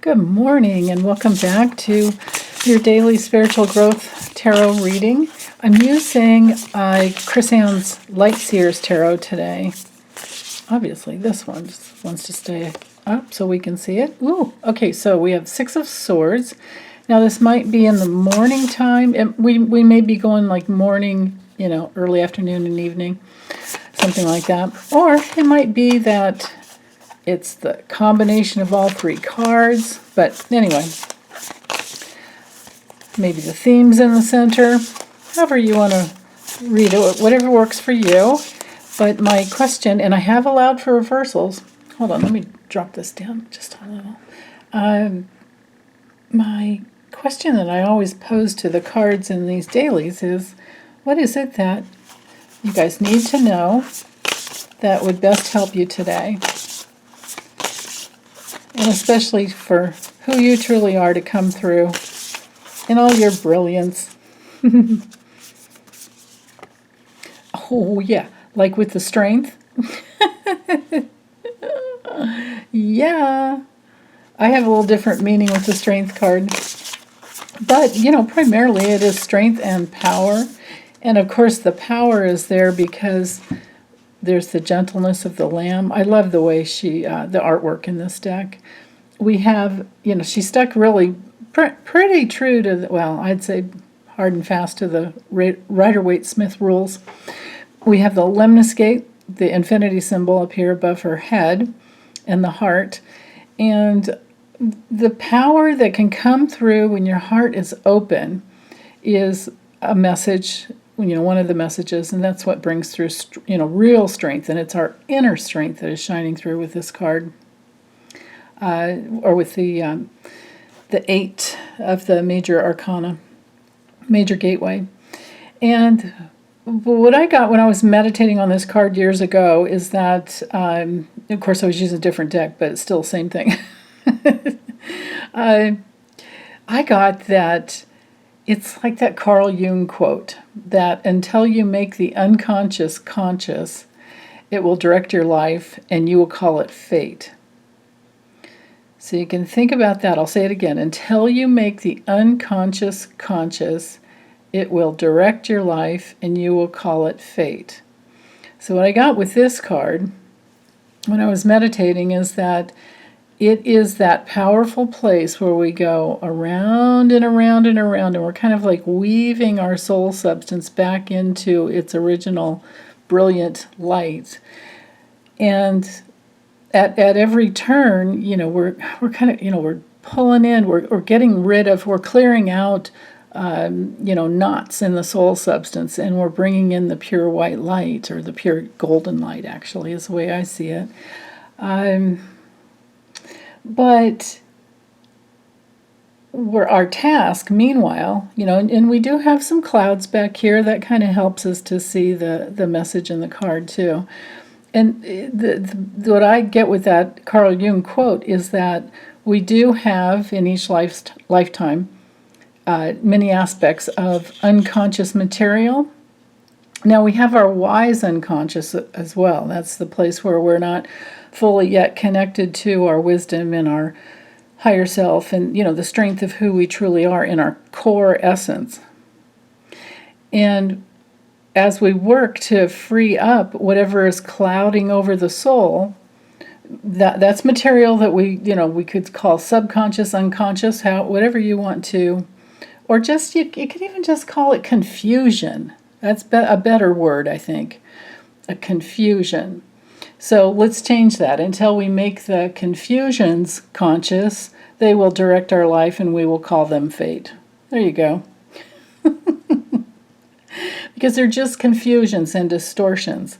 Good morning and welcome back to your daily spiritual growth tarot reading. I'm using Chris Ann's Light Seers Tarot today. Obviously this one just wants to stay up so we can see it. Ooh, okay, so we have Six of Swords. Now this might be in the morning time. We may be going like morning, early afternoon and evening, something like that. Or it might be that it's the combination of all three cards, but anyway, maybe the theme's in the center. However you want to read it, whatever works for you. But my question, and I have allowed for reversals. Hold on, let me drop this down just a little. My question that I always pose to the cards in these dailies is, what is it that you guys need to know that would best help you today? And especially for who you truly are to come through in all your brilliance. Oh, yeah, like with the strength. Yeah, I have a little different meaning with the strength card. But, primarily it is strength and power. And, of course, the power is there because there's the gentleness of the lamb. I love the way the artwork in this deck. We have, she stuck really pretty true to, I'd say hard and fast to the Rider-Waite-Smith rules. We have the lemniscate, the infinity symbol up here above her head, and the heart. And the power that can come through when your heart is open is a message, one of the messages, and that's what brings through, real strength. And it's our inner strength that is shining through with this card, or with the 8 of the major arcana, major gateway. And what I got when I was meditating on this card years ago is that, of course, I was using a different deck, but it's still the same thing. I got that it's like that Carl Jung quote, that until you make the unconscious conscious, it will direct your life and you will call it fate. So you can think about that. I'll say it again. Until you make the unconscious conscious, it will direct your life and you will call it fate. So what I got with this card when I was meditating is that it is that powerful place where we go around and around and around, and we're kind of like weaving our soul substance back into its original brilliant light. And at every turn, we're kind of, we're pulling in, we're getting rid of, we're clearing out, knots in the soul substance, and we're bringing in the pure white light, or the pure golden light, actually, is the way I see it. But our task, meanwhile, and we do have some clouds back here that kind of helps us to see the message in the card too. And what I get with that Carl Jung quote is that we do have in each lifetime many aspects of unconscious material. Now we have our wise unconscious as well. That's the place where we're not fully yet connected to our wisdom and our higher self and, the strength of who we truly are in our core essence. And as we work to free up whatever is clouding over the soul, that's material that we could call subconscious, unconscious, whatever you want to, or just you could even just call it confusion. That's a better word, I think, a confusion. So let's change that. Until we make the confusions conscious, they will direct our life and we will call them fate. There you go. Because they're just confusions and distortions.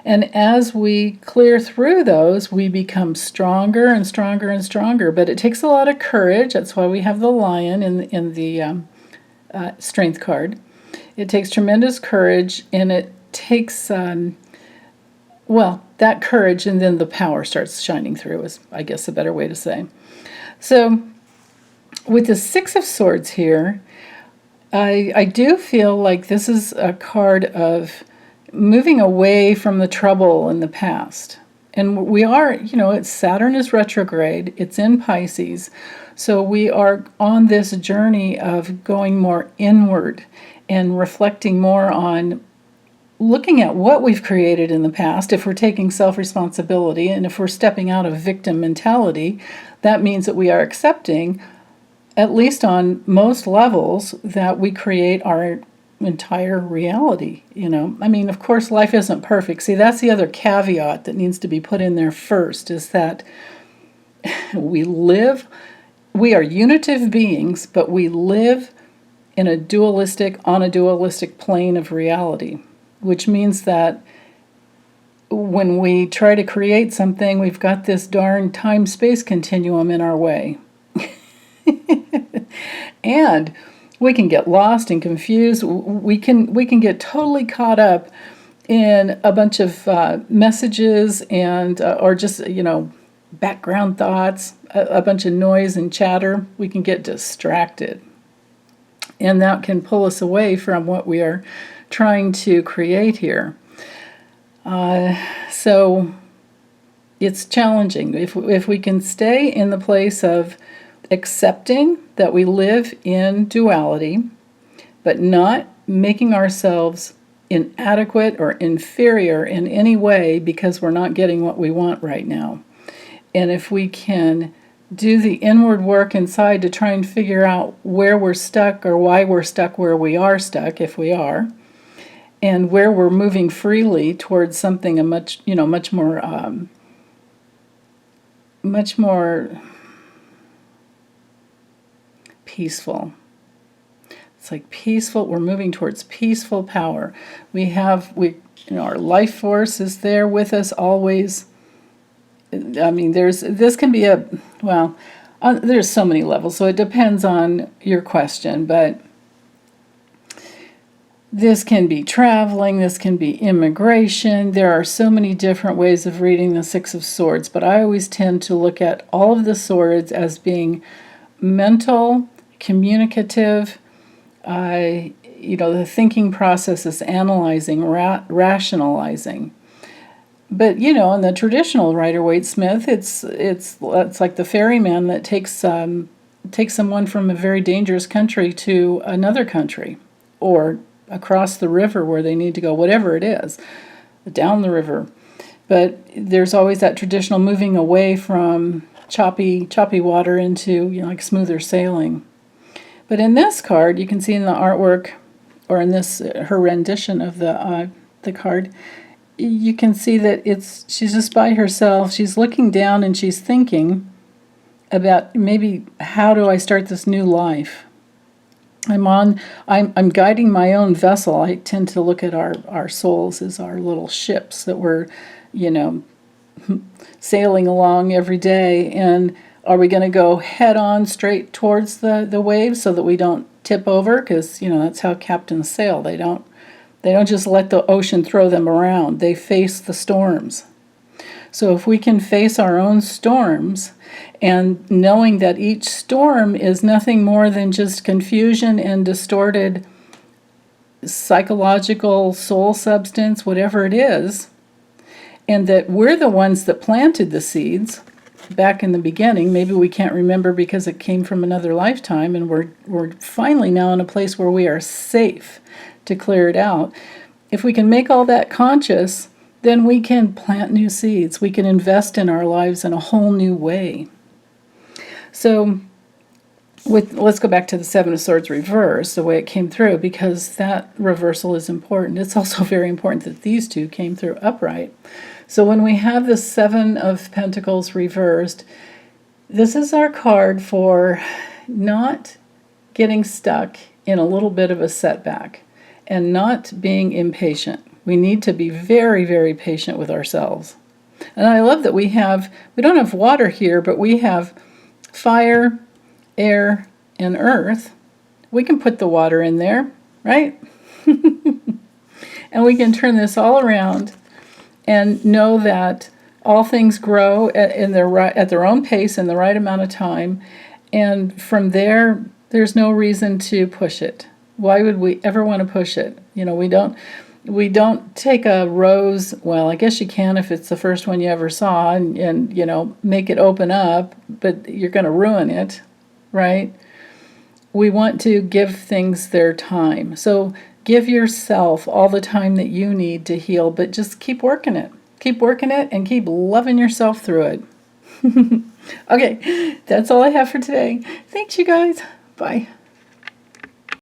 And as we clear through those, we become stronger and stronger and stronger. But it takes a lot of courage. That's why we have the lion in the strength card. It takes tremendous courage, and it takes, that courage, and then the power starts shining through is, I guess, a better way to say. So with the Six of Swords here, I do feel like this is a card of moving away from the trouble in the past. And we are, Saturn is retrograde, it's in Pisces. So we are on this journey of going more inward and reflecting more on looking at what we've created in the past. If we're taking self-responsibility and if we're stepping out of victim mentality, that means that we are accepting, at least on most levels, that we create our entire reality. Of course, life isn't perfect. See, that's the other caveat that needs to be put in there first, is that we are unitive beings, but we live on a dualistic plane of reality, which means that when we try to create something, we've got this darn time-space continuum in our way. And we can get lost and confused. We can get totally caught up in a bunch of messages and or just background thoughts, a bunch of noise and chatter. We can get distracted, and that can pull us away from what we are trying to create here. So it's challenging. If we can stay in the place of accepting that we live in duality, but not making ourselves inadequate or inferior in any way because we're not getting what we want right now. And if we can do the inward work inside to try and figure out where we're stuck or why we're stuck where we are stuck, if we are, and where we're moving freely towards something much more peaceful. It's like peaceful. We're moving towards peaceful power. Our life force is there with us always. There's so many levels, so it depends on your question, but this can be traveling, this can be immigration. There are so many different ways of reading the Six of Swords, but I always tend to look at all of the swords as being mental, communicative, the thinking process is analyzing, rationalizing. But, in the traditional Rider-Waite-Smith, it's like the ferryman that takes someone from a very dangerous country to another country, or across the river where they need to go, whatever it is, down the river. But there's always that traditional moving away from choppy water into, like smoother sailing. But in this card, you can see in the artwork, or in her rendition of the card, you can see that she's just by herself. She's looking down and she's thinking about maybe, how do I start this new life? I'm guiding my own vessel. I tend to look at our souls as our little ships that we're, sailing along every day. And are we going to go head on straight towards the waves so that we don't tip over? Because, that's how captains sail. They don't just let the ocean throw them around. They face the storms. So if we can face our own storms, and knowing that each storm is nothing more than just confusion and distorted psychological soul substance, whatever it is, and that we're the ones that planted the seeds back in the beginning. Maybe we can't remember because it came from another lifetime, and we're finally now in a place where we are safe to clear it out. If we can make all that conscious, then we can plant new seeds. We can invest in our lives in a whole new way. So let's go back to the Seven of Swords reverse, the way it came through, because that reversal is important. It's also very important that these two came through upright. So when we have the Seven of Pentacles reversed, this is our card for not getting stuck in a little bit of a setback and not being impatient. We need to be very, very patient with ourselves. And I love that we don't have water here, but we have fire, air, and earth. We can put the water in there, right? And we can turn this all around and know that all things grow at their own pace in the right amount of time. And from there's no reason to push it. Why would we ever want to push it? We don't. We don't take a rose, well, I guess you can if it's the first one you ever saw, and you know, make it open up, but you're going to ruin it, right? We want to give things their time. So give yourself all the time that you need to heal, but just keep working it. Keep working it and keep loving yourself through it. Okay, that's all I have for today. Thanks, you guys. Bye.